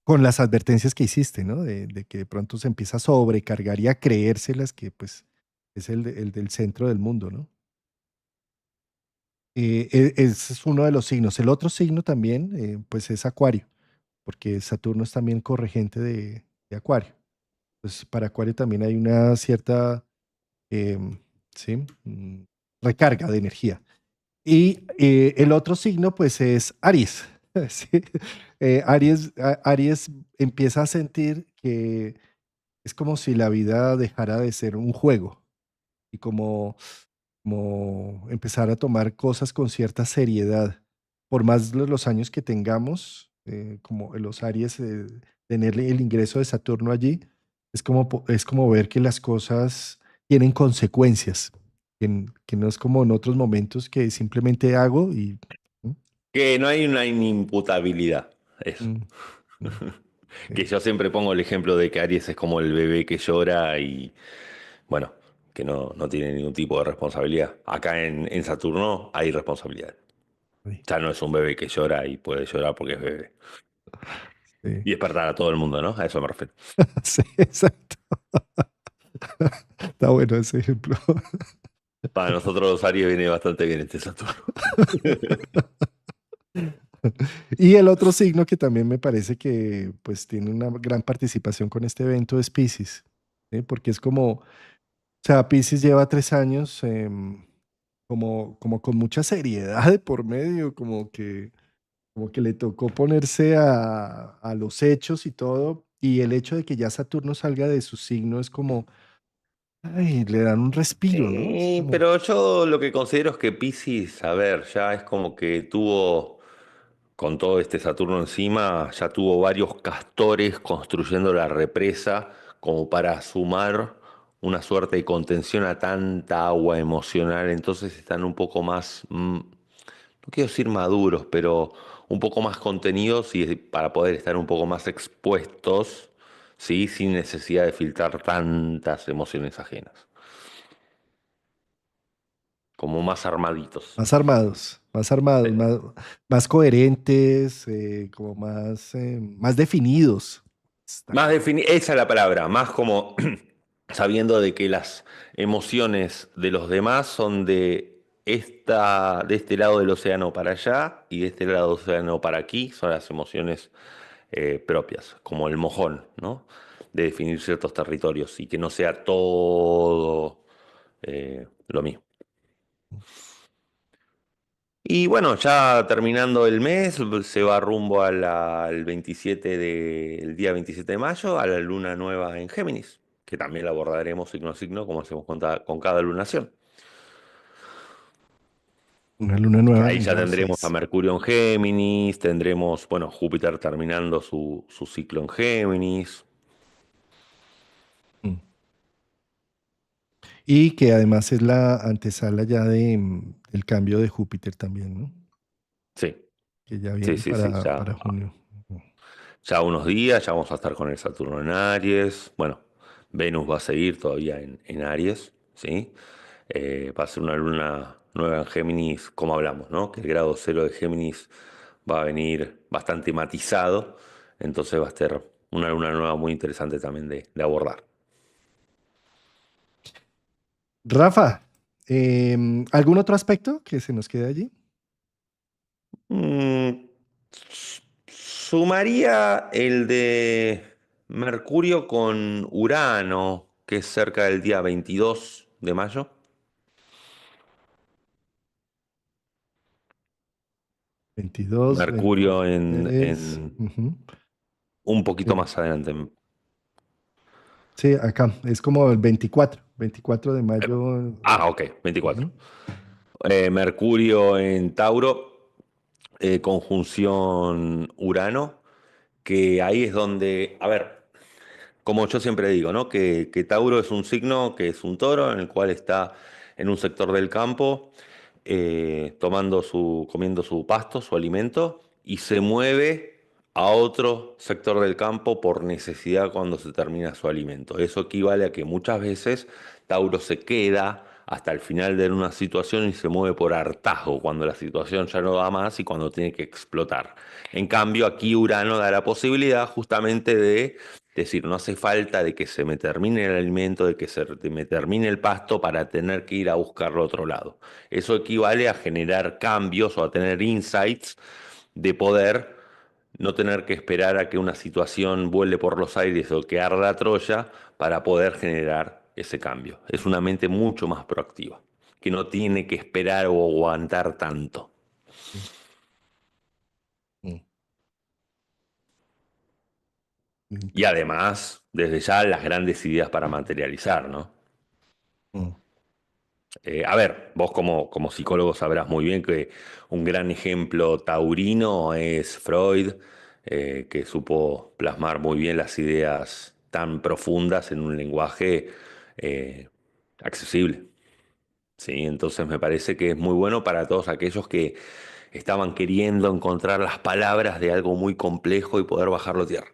Con las advertencias que hiciste, ¿no? De que de pronto se empieza a sobrecargar y a creérselas que pues es el del centro del mundo, ¿no? Ese es uno de los signos. El otro signo también, pues es Acuario, porque Saturno es también corregente de Acuario. Pues para Acuario también hay una cierta, em, ¿sí? Recarga de energía. Y el otro signo, pues es Aries. ¿Sí? Aries empieza a sentir que es como si la vida dejara de ser un juego y como empezar a tomar cosas con cierta seriedad. Por más de los años que tengamos, como en los Aries, tener el ingreso de Saturno allí, es como ver que las cosas tienen consecuencias, que no es como en otros momentos que simplemente hago y... ¿no? Que no hay una inimputabilidad, eso. Mm, mm, Que ok. yo siempre pongo el ejemplo de que Aries es como el bebé que llora y, bueno, que no tiene ningún tipo de responsabilidad. Acá en Saturno hay responsabilidad. Sí, Ya no es un bebé que llora y puede llorar porque es bebé. sí. Y despertar a todo el mundo, ¿no? A eso me refiero. Sí, exacto. Está bueno ese ejemplo. Para nosotros los Aries viene bastante bien este Saturno. Y el otro signo que también me parece que pues tiene una gran participación con este evento es Piscis, ¿sí? Porque es como, o sea, Piscis lleva 3 años como con mucha seriedad de por medio, como que le tocó ponerse a los hechos y todo, y el hecho de que ya Saturno salga de su signo es como, ay, le dan un respiro, ¿no? Es Sí, como, pero yo lo que considero es que Piscis, a ver, ya es como que tuvo, con todo este Saturno encima, ya tuvo varios castores construyendo la represa como para sumar una suerte de contención a tanta agua emocional, entonces están un poco más, no quiero decir maduros, pero un poco más contenidos y para poder estar un poco más expuestos, ¿sí? Sin necesidad de filtrar tantas emociones ajenas, como más armaditos. más armados, más coherentes, como más definidos. Está Más como, esa es la palabra, más como sabiendo de que las emociones de los demás son de este lado del océano para allá y de este lado del océano para aquí, son las emociones propias, como el mojón, ¿no? De definir ciertos territorios y que no sea todo lo mismo. Y bueno, ya terminando el mes, se va rumbo al 27 el día 27 de mayo, a la luna nueva en Géminis, que también la abordaremos signo a signo, como hacemos con cada lunación. una luna Que nueva ahí el ya número tendremos a 6. Mercurio en Géminis, tendremos, bueno, Júpiter terminando su ciclo en Géminis. Y que además es la antesala ya del cambio de Júpiter también, ¿no? Sí, Que ya sí, viene sí, sí, para junio. ya unos días, ya vamos a estar con el Saturno en Aries. Bueno, Venus va a seguir todavía en Aries, ¿sí? Va a ser una luna nueva en Géminis, como hablamos, ¿no? Que el grado cero de Géminis va a venir bastante matizado, entonces va a ser una luna nueva muy interesante también de abordar. Rafa, ¿Algún otro aspecto que se nos quede allí? Mm, Sumaría el de Mercurio con Urano, que es cerca del día 22 de mayo. 22, Mercurio veintitrés. en Ujú. un poquito Eh, más adelante. sí, acá es como el 24 de mayo. Ok, 24. Ujú. Mercurio en Tauro, conjunción Urano, que ahí es donde, a ver, como yo siempre digo, ¿no? Que Tauro es un signo que es un toro en el cual está en un sector del campo, comiendo su pasto, su alimento, y se mueve a otro sector del campo por necesidad cuando se termina su alimento. Eso equivale a que muchas veces Tauro se queda hasta el final de una situación y se mueve por hartazgo, cuando la situación ya no da más y cuando tiene que explotar. En cambio, aquí Urano da la posibilidad justamente de decir, no hace falta de que se me termine el alimento, de que se me termine el pasto para tener que ir a buscarlo a otro lado. Eso equivale a generar cambios o a tener insights de poder no tener que esperar a que una situación vuele por los aires o que arda Troya para poder generar ese cambio. Es una mente mucho más proactiva, que no tiene que esperar o aguantar tanto. Sí. Mm, Y interesante. además, desde ya las grandes ideas para materializar, ¿no? Mm, A ver, vos como psicólogo sabrás muy bien que un gran ejemplo taurino es Freud, que supo plasmar muy bien las ideas tan profundas en un lenguaje eh, accesible. ¿Sí? Entonces me parece que es muy bueno para todos aquellos que estaban queriendo encontrar las palabras de algo muy complejo y poder bajarlo a tierra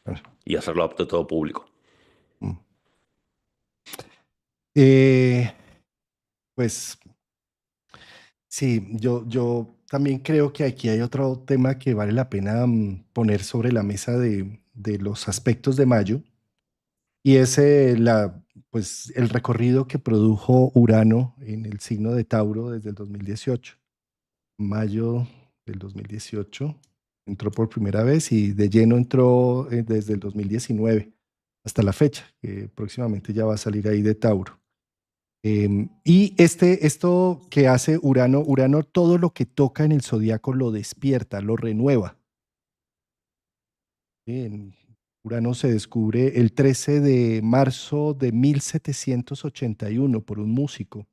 claro. y hacerlo apto a todo público. Mm. Eh, pues sí, yo también creo que aquí hay otro tema que vale la pena poner sobre la mesa de los aspectos de mayo, y es pues, el recorrido que produjo Urano en el signo de Tauro desde el 2018. Mayo del 2018 entró por primera vez y de lleno entró desde el 2019 hasta la fecha, que próximamente ya va a salir ahí de Tauro. Y esto que hace Urano, Urano todo lo que toca en el zodiaco lo despierta, lo renueva. ¿Sí? Urano se descubre el 13 de marzo de 1781 por un músico.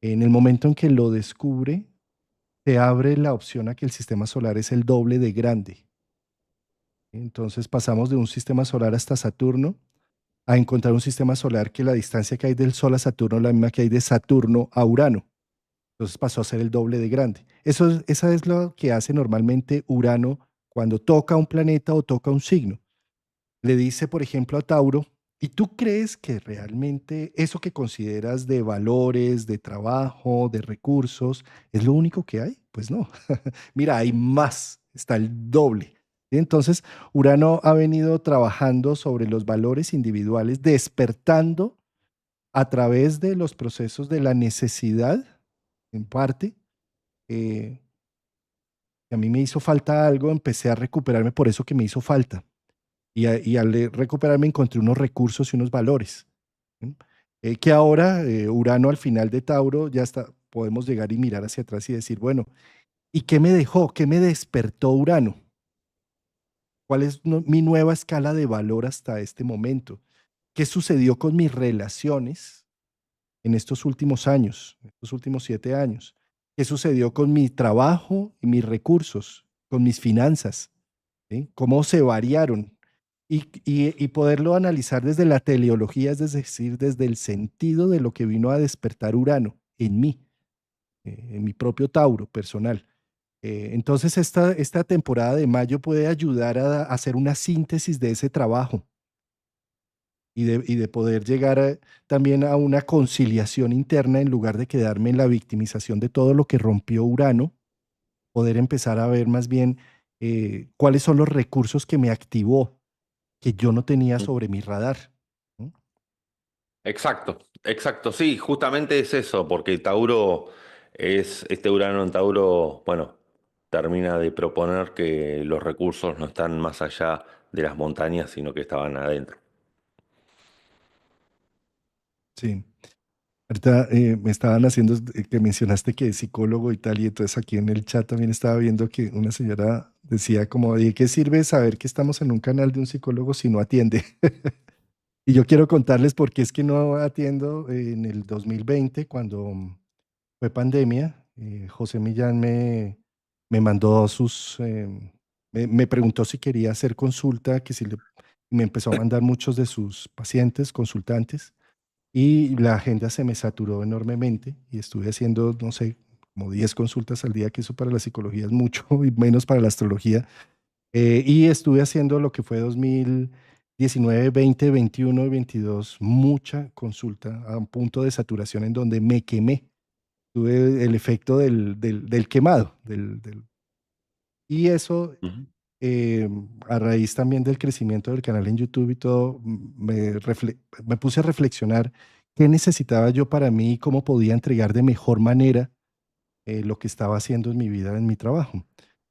En el momento en que lo descubre, se abre la opción a que el sistema solar es el doble de grande. Entonces pasamos de un sistema solar hasta Saturno a encontrar un sistema solar que la distancia que hay del Sol a Saturno es la misma que hay de Saturno a Urano. Entonces pasó a ser el doble de grande. Esa es lo que hace normalmente Urano cuando toca un planeta o toca un signo. Le dice, por ejemplo, a Tauro, ¿y tú crees que realmente eso que consideras de valores, de trabajo, de recursos, es lo único que hay? Pues no. Mira, hay más, está el doble. ¿Sí? Entonces, Urano ha venido trabajando sobre los valores individuales, despertando a través de los procesos de la necesidad, en parte. eh, a mí me hizo falta algo, empecé a recuperarme por eso que me hizo falta. Y al recuperarme encontré unos recursos y unos valores. ¿Sí? Que ahora, Urano al final de Tauro, ya está, podemos llegar y mirar hacia atrás y decir, bueno, ¿y qué me dejó? ¿Qué me despertó Urano? ¿Cuál es mi nueva escala de valor hasta este momento? ¿Qué sucedió con mis relaciones en estos últimos años, estos últimos 7 años? ¿Qué sucedió con mi trabajo y mis recursos, con mis finanzas? ¿Sí? ¿Cómo se variaron? Y poderlo analizar desde la teleología, es decir, desde el sentido de lo que vino a despertar Urano en mí, en mi propio Tauro personal. Entonces, esta temporada de mayo puede ayudar a hacer una síntesis de ese trabajo y de poder llegar también a una conciliación interna en lugar de quedarme en la victimización de todo lo que rompió Urano, poder empezar a ver más bien cuáles son los recursos que me activó, que yo no tenía sobre mi radar. ¿No? Exacto. Exacto, sí, justamente es eso, porque Tauro este Urano en Tauro, bueno, termina de proponer que los recursos no están más allá de las montañas, sino que estaban adentro. Sí. Ahorita me estaban haciendo, que mencionaste que es psicólogo y tal, y entonces aquí en el chat también estaba viendo que una señora decía como, ¿de qué sirve saber que estamos en un canal de un psicólogo si no atiende? Y yo quiero contarles por qué es que no atiendo en el 2020, cuando fue pandemia. José Millán me mandó me preguntó si quería hacer consulta, que si me empezó a mandar muchos de sus pacientes, consultantes, y la agenda se me saturó enormemente y estuve haciendo, no sé, como 10 consultas al día, que eso para la psicología es mucho y menos para la astrología. Y estuve haciendo lo que fue 2019, 20, 21 y 22, mucha consulta a un punto de saturación en donde me quemé. Tuve el efecto del quemado. Y eso, Ujú. eh, a raíz también del crecimiento del canal en YouTube y todo, me puse a reflexionar qué necesitaba yo para mí y cómo podía entregar de mejor manera lo que estaba haciendo en mi vida, en mi trabajo.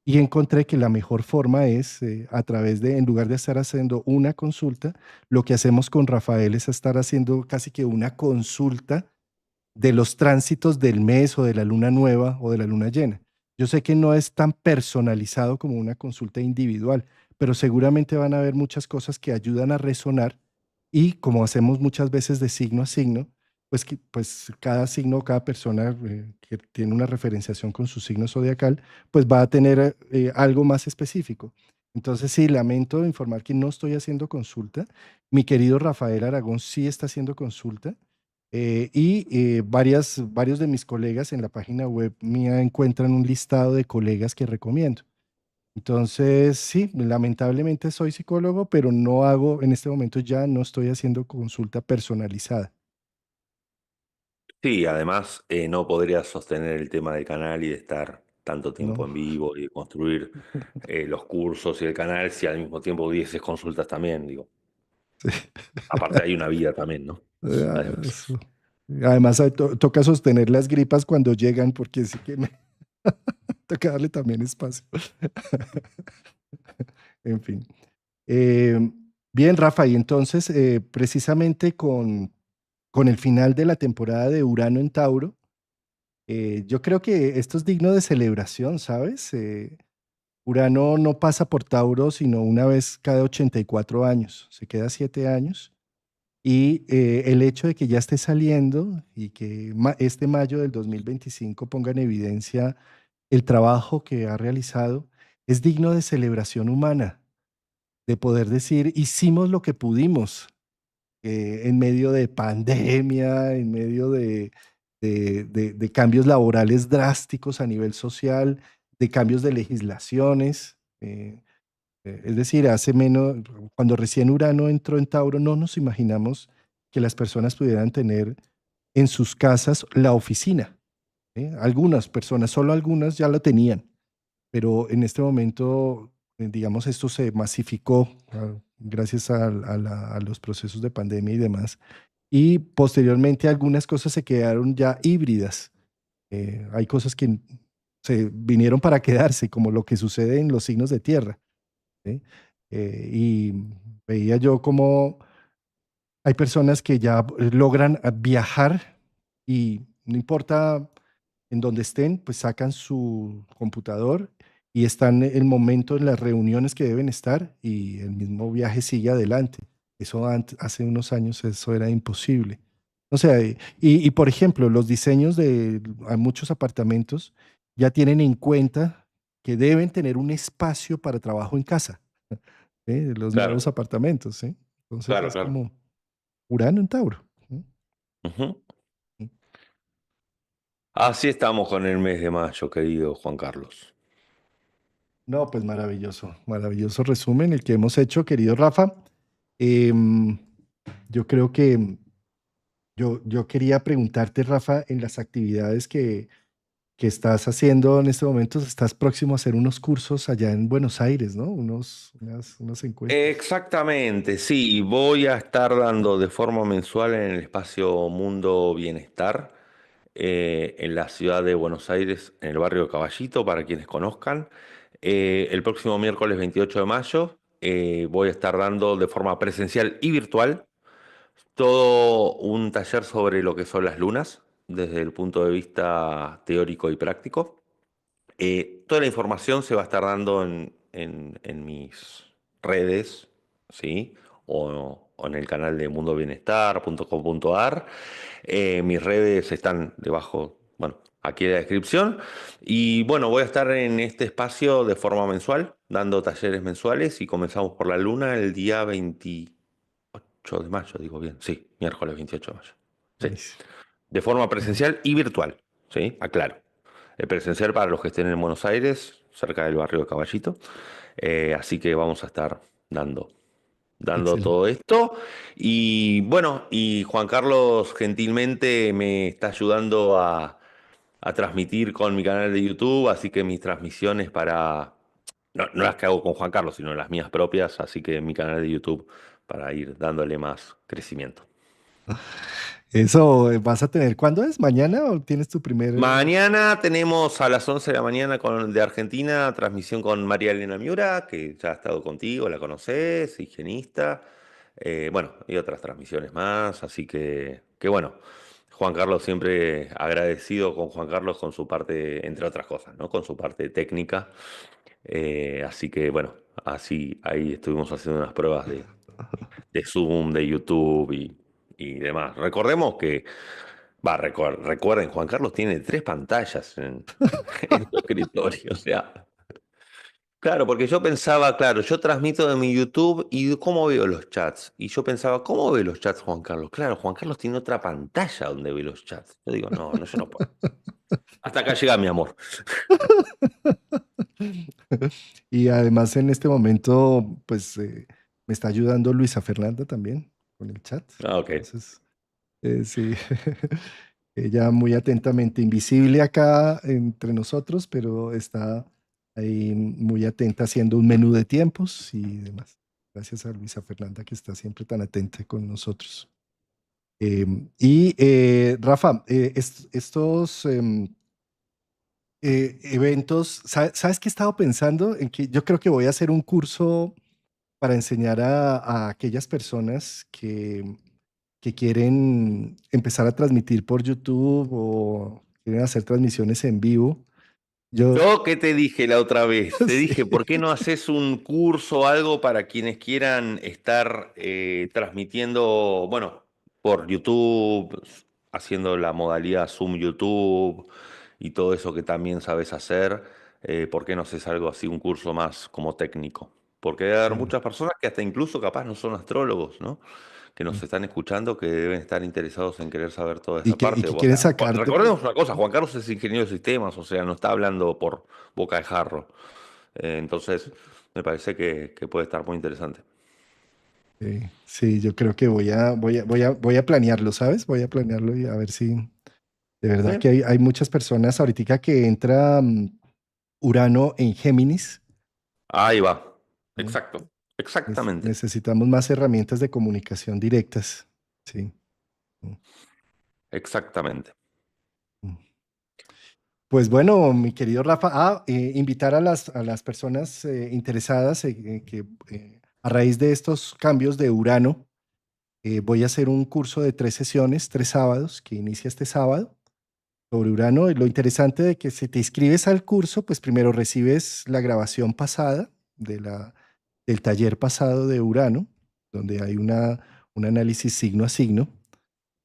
Y encontré que la mejor forma es a través de, en lugar de estar haciendo una consulta, lo que hacemos con Rafael es estar haciendo casi que una consulta de los tránsitos del mes o de la luna nueva o de la luna llena. Yo sé que no es tan personalizado como una consulta individual, pero seguramente van a haber muchas cosas que ayudan a resonar y como hacemos muchas veces de signo a signo, pues, pues cada signo, cada persona que tiene una referenciación con su signo zodiacal, pues va a tener algo más específico. Entonces sí, lamento informar que no estoy haciendo consulta. Mi querido Rafael Aragón sí está haciendo consulta varios de mis colegas en la página web mía encuentran un listado de colegas que recomiendo. Entonces, sí, lamentablemente soy psicólogo, pero no hago, en este momento ya no estoy haciendo consulta personalizada, Sí, además no podría sostener el tema del canal y de estar tanto tiempo ¿no? en vivo y de construir los cursos y el canal si al mismo tiempo dieses consultas también, digo. Sí. Aparte hay una vida también, ¿no? Además. Eso. Además, toca sostener las gripas cuando llegan, porque sí que me toca darle también espacio. En fin. Eh, Bien, Rafa, y entonces, precisamente con el final de la temporada de Urano en Tauro, yo creo que esto es digno de celebración, ¿sabes? Urano no pasa por Tauro sino una vez cada 84 años, se queda 7 años. Y el hecho de que ya esté saliendo y que este mayo del 2025 ponga en evidencia el trabajo que ha realizado, es digno de celebración humana, de poder decir, hicimos lo que pudimos en medio de pandemia, en medio de cambios laborales drásticos a nivel social, de cambios de legislaciones. Es decir, hace menos, cuando recién Urano entró en Tauro, no nos imaginamos que las personas pudieran tener en sus casas la oficina. Algunas personas, solo algunas ya lo tenían, pero en este momento, digamos, esto se masificó gracias a los procesos de pandemia y demás. Y posteriormente algunas cosas se quedaron ya híbridas. Hay cosas que se vinieron para quedarse, como lo que sucede en los signos de tierra. ¿Sí? Y veía yo como hay personas que ya logran viajar y no importa en donde estén, pues sacan su computador y están en el momento en las reuniones que deben estar y el mismo viaje sigue adelante. Eso hace unos años eso era imposible. O sea, por ejemplo, los diseños de a muchos apartamentos ya tienen en cuenta que deben tener un espacio para trabajo en casa, ¿sí? Los nuevos Claro, apartamentos, ¿sí? Entonces claro, es claro. como Urano en Tauro. ¿Sí? Ujú. Así estamos con el mes de mayo, querido Juan Carlos. No, pues maravilloso, maravilloso resumen el que hemos hecho, querido Rafa. Em, yo creo que yo quería preguntarte, Rafa, en las actividades que estás haciendo en este momento, estás próximo a hacer unos cursos allá en Buenos Aires, ¿no? Unos encuentros. Exactamente, sí, voy a estar dando de forma mensual en el espacio Mundo Bienestar, en la ciudad de Buenos Aires, en el barrio Caballito, para quienes conozcan. El próximo miércoles 28 de mayo voy a estar dando de forma presencial y virtual todo un taller sobre lo que son las lunas, desde el punto de vista teórico y práctico. Toda la información se va a estar dando en mis redes, ¿sí? O en el canal de mundobienestar.com.ar. Mis redes están debajo, bueno, aquí en la descripción. Y bueno, voy a estar en este espacio de forma mensual, dando talleres mensuales y comenzamos por la luna el día 28 de mayo, digo bien, sí, miércoles 28 de mayo. Sí, Buenísimo. de forma Ajá. presencial y virtual, ¿sí? Aclaro. El presencial para los que estén en Buenos Aires, cerca del barrio de Caballito. Así que vamos a estar dando, dando Excelente. todo esto. Y bueno, y Juan Carlos gentilmente me está ayudando a transmitir con mi canal de YouTube, así que mis transmisiones para, no las que hago con Juan Carlos, sino las mías propias, así que mi canal de YouTube para ir dándole más crecimiento. Eso, ¿vas a tener cuándo es? ¿Mañana o tienes tu primer... Mañana tenemos a las 11 de la mañana de Argentina transmisión con María Elena Miura, que ya ha estado contigo, la conoces, higienista. Bueno, y otras transmisiones más. Así que bueno, Juan Carlos siempre agradecido con Juan Carlos con su parte, entre otras cosas, ¿no? Con su parte técnica. Así que bueno, así ahí estuvimos haciendo unas pruebas de Zoom, de YouTube y demás. Recordemos que recuerden, Juan Carlos tiene tres pantallas en su escritorio. O sea, claro, porque yo pensaba, claro, yo transmito de mi YouTube y ¿cómo veo los chats? Y yo pensaba, ¿cómo ve los chats Juan Carlos? Claro, Juan Carlos tiene otra pantalla donde ve los chats. Yo digo, no, no, yo no puedo. Hasta acá llega mi amor. Y además en este momento, pues me está ayudando Luisa Fernanda también con el chat. Ah, ok. Entonces, sí, ella muy atentamente, invisible acá entre nosotros, pero está ahí muy atenta haciendo un menú de tiempos y demás. Gracias a Luisa Fernanda que está siempre tan atenta con nosotros. Rafa, estos eventos, ¿sabes qué he estado pensando? En que yo creo que voy a hacer un curso para enseñar a aquellas personas que quieren empezar a transmitir por YouTube o quieren hacer transmisiones en vivo. Yo, Yo, ¿qué te dije la otra vez? Te sí, dije, ¿por qué no haces un curso o algo para quienes quieran estar transmitiendo, bueno, por YouTube, haciendo la modalidad Zoom YouTube y todo eso que también sabes hacer? ¿Por qué no haces algo así, un curso más como técnico? Porque hay claro. muchas personas que hasta incluso capaz no son astrólogos, ¿no? Que nos están escuchando, que deben estar interesados en querer saber toda Y esa y parte. que O quieren sea, sacar recordemos una cosa, Juan Carlos es ingeniero de sistemas, o sea, no está hablando por boca de jarro. Entonces, me parece que puede estar muy interesante. sí, yo creo que voy a planearlo, ¿sabes? Voy a planearlo y a ver si de verdad que Bien, hay muchas personas ahorita que entra Urano en Géminis, ahí va. ¿no? Exacto, exactamente, Necesitamos más herramientas de comunicación directas. Sí. Mm, exactamente. mm. Pues bueno, mi querido Rafa, invitar a a las personas interesadas que a raíz de estos cambios de Urano, voy a hacer un curso de 3 sesiones, 3 sábados, que inicia este sábado sobre Urano. Y lo interesante de que si te inscribes al curso, pues primero recibes la grabación pasada del taller pasado de Urano, donde hay un análisis signo a signo,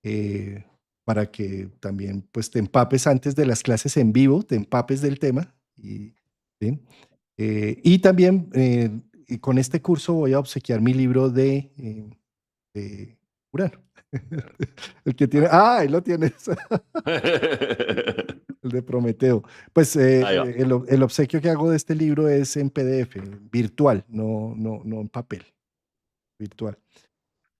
eh, para que también pues te empapes antes de las clases en vivo, te empapes del tema. ¿Sí? Y también y con este curso voy a obsequiar mi libro de Urano. El que tiene, ahí lo tienes. El de Prometeo. Pues Ahí va. el obsequio que hago de este libro es en PDF, virtual, no en papel, virtual.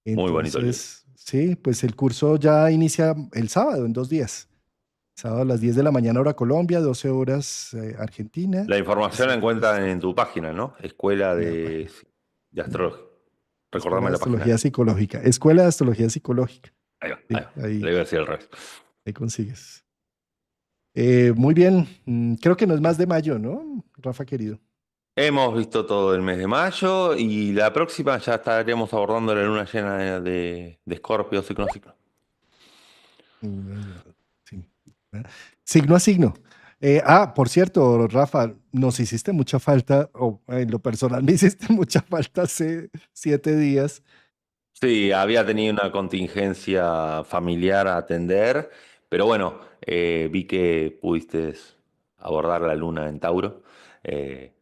Muy bonito el libro. Entonces, sí, pues el curso ya inicia el sábado, en 2 días. Sábado a las 10 de la mañana hora Colombia, 12 horas Argentina. La información la 5 horas. encuentran en tu página, ¿no? Escuela En la página. de Astrología. Escuela Recordame de la página. Astrología Psicológica. Escuela de Astrología Psicológica. Ahí va, ahí Sí, va. Le ahí, iba a decir al revés. ahí consigues. Muy bien. Creo que no es más de mayo, ¿no, Rafa querido? Hemos visto todo el mes de mayo y la próxima ya estaremos abordando la luna llena de Escorpio, signo a signo. Sí. Signo a signo. Por cierto, Rafa, nos hiciste mucha falta, o en lo personal me hiciste mucha falta hace 7 días. Sí, había tenido una contingencia familiar a atender, pero bueno, vi que pudiste abordar la luna en Tauro,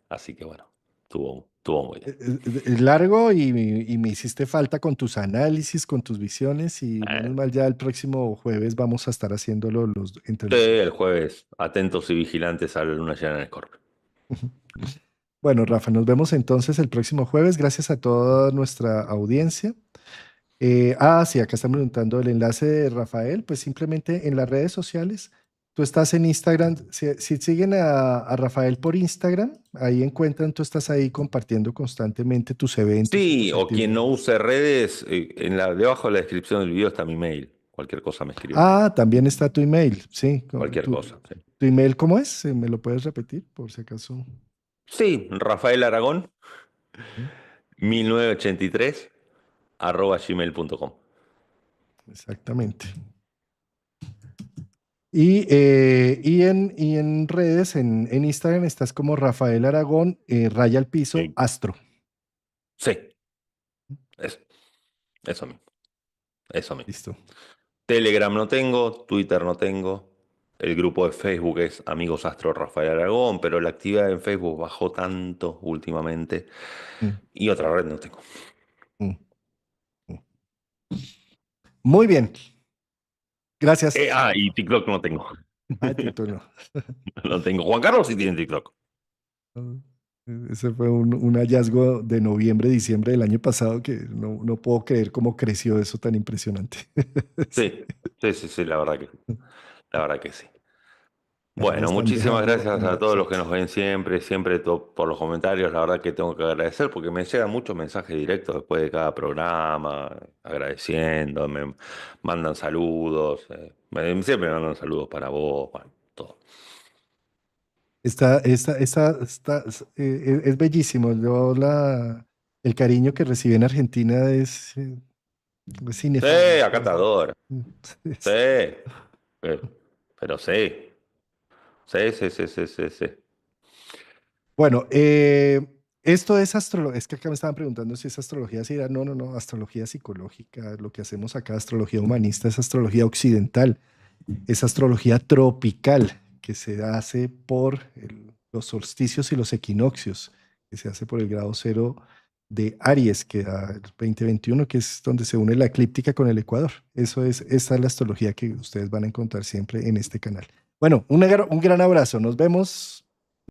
así que bueno, estuvo muy bien. Es largo y me hiciste falta con tus análisis, con tus visiones y menos Eh, mal ya el próximo jueves vamos a estar haciéndolo entre sí, los el dos. jueves, atentos y vigilantes a la luna llena en Escorpio. Bueno, Rafa, nos vemos entonces el próximo jueves. Gracias a toda nuestra audiencia. Sí, acá están preguntando el enlace de Rafael, pues simplemente en las redes sociales. Tú estás en Instagram, si siguen a Rafael por Instagram, ahí encuentran, tú estás ahí compartiendo constantemente tus eventos y Sí, tus o quien no actividades. use redes, debajo de la descripción del video está mi mail. Cualquier cosa me escriben. También está tu email, sí. Cualquier cosa. Sí, ¿Tu email cómo es? ¿Me lo puedes repetir por si acaso? sí, Rafael Aragón, ¿Sí? 1983 @gmail.com. Exactamente. Y en redes, en Instagram, estás como Rafael Aragón, raya al piso, Sí, astro. sí, eso, eso mismo, eso mismo. Listo. Telegram no tengo, Twitter no tengo. El grupo de Facebook es Amigos Astro Rafael Aragón, pero la actividad en Facebook bajó tanto últimamente. Mm, Y otra red no tengo. mm, mm. Muy bien. Gracias. Y TikTok no tengo. TikTok no. No tengo. Juan Carlos sí tiene TikTok. Ah, Ese fue un hallazgo de noviembre, diciembre del año pasado que no puedo creer cómo creció eso tan impresionante. Sí. Sí, sí, sí, sí, la verdad que sí. Ya me Bueno, están muchísimas dejando gracias en a el todos los chat. que nos ven siempre, siempre por los comentarios. La verdad que tengo que agradecer porque me llegan muchos mensajes directos después de cada programa, agradeciendo, me mandan saludos, siempre me mandan saludos para vos, bueno, todo. Es bellísimo. El cariño que recibe en Argentina es Sí, inefable. acatador, sí, Es- pero sí, sí, sí, sí, sí, sí, sí. Bueno, esto es astrología. Es que acá me estaban preguntando si es astrología. Sí, no, no, no. Astrología psicológica. Lo que hacemos acá, astrología humanista, es astrología occidental. Es astrología tropical, que se hace por los solsticios y los equinoccios, que se hace por el grado cero de Aries, que da el 2021, que es donde se une la eclíptica con el ecuador. Esa es la astrología que ustedes van a encontrar siempre en este canal. Bueno, un gran abrazo. Nos vemos